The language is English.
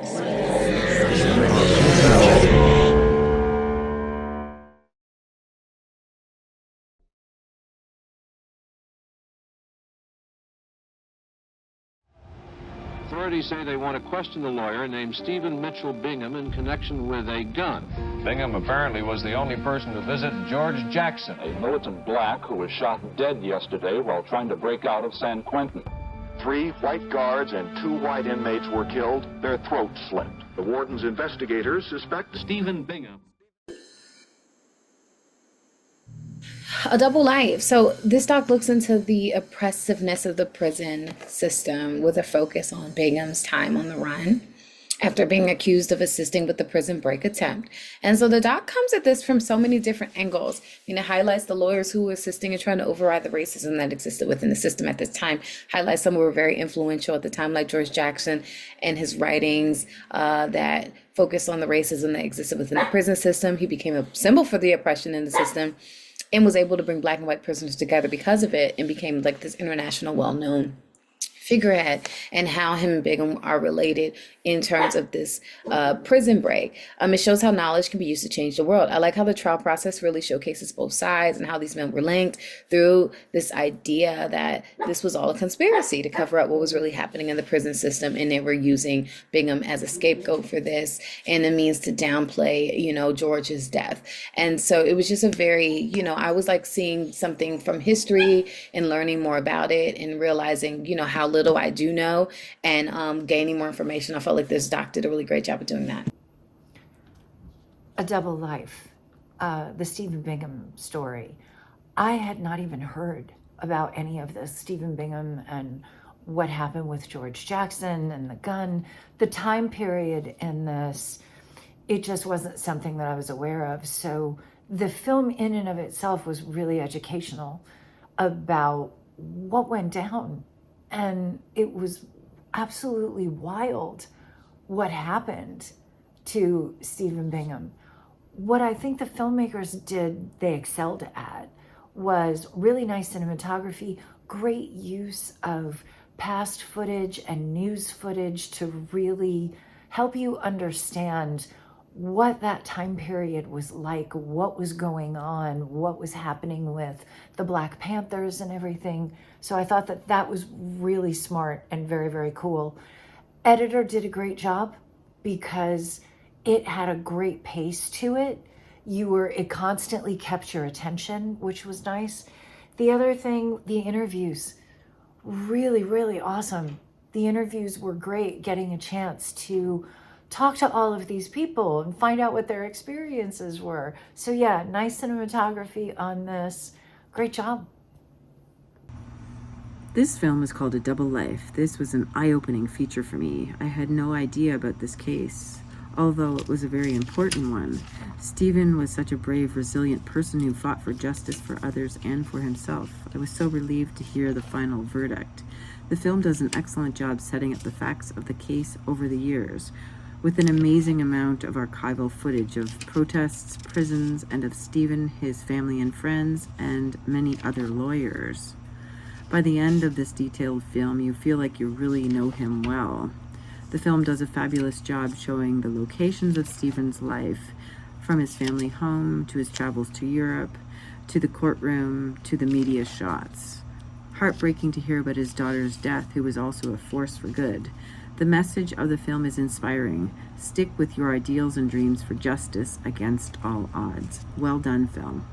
Authorities say they want to question the lawyer named Stephen Bingham in connection with a gun. Bingham apparently was the only person to visit George Jackson, a militant black who was shot dead yesterday while trying to break out of San Quentin. 3 white guards and 2 white inmates were killed. Their throats slit. The warden's investigators suspect Stephen Bingham. A Double Life. So this doc looks into the oppressiveness of the prison system with a focus on Bingham's time on the run after being accused of assisting with the prison break attempt. And so the doc comes at this from so many different angles. It highlights the lawyers who were assisting and trying to override the racism that existed within the system at this time, highlights some who were very influential at the time, like George Jackson and his writings that focused on the racism that existed within the prison system. He became a symbol for the oppression in the system and was able to bring black and white prisoners together because of it, and became like this international well-known figurehead, and how him and Bingham are related in terms of this prison break. It shows how knowledge can be used to change the world. I like how the trial process really showcases both sides and how these men were linked through this idea that this was all a conspiracy to cover up what was really happening in the prison system, and they were using Bingham as a scapegoat for this and a means to downplay, George's death. And so it was just a very, I was like seeing something from history and learning more about it and realizing, how little I do know, and gaining more information. I felt like this doc did a really great job of doing that. A Double Life, the Stephen Bingham story. I had not even heard about any of this. Stephen Bingham and what happened with George Jackson and the gun, the time period in this, it just wasn't something that I was aware of. So the film in and of itself was really educational about what went down. And it was absolutely wild what happened to Stephen Bingham. What I think the filmmakers did, they excelled at, was really nice cinematography, great use of past footage and news footage to really help you understand what that time period was like, what was going on, what was happening with the Black Panthers and everything. So I thought that that was really smart and very, very cool. Editor did a great job because it had a great pace to it. It constantly kept your attention, which was nice. The other thing, the interviews, really, really awesome. The interviews were great, getting a chance to talk to all of these people and find out what their experiences were. So yeah, nice cinematography on this. Great job. This film is called A Double Life. This was an eye-opening feature for me. I had no idea about this case, although it was a very important one. Stephen was such a brave, resilient person who fought for justice for others and for himself. I was so relieved to hear the final verdict. The film does an excellent job setting up the facts of the case over the years, with an amazing amount of archival footage of protests, prisons, and of Stephen, his family and friends, and many other lawyers. By the end of this detailed film, you feel like you really know him well. The film does a fabulous job showing the locations of Stephen's life, from his family home, to his travels to Europe, to the courtroom, to the media shots. Heartbreaking to hear about his daughter's death, who was also a force for good. The message of the film is inspiring. Stick with your ideals and dreams for justice against all odds. Well done, film.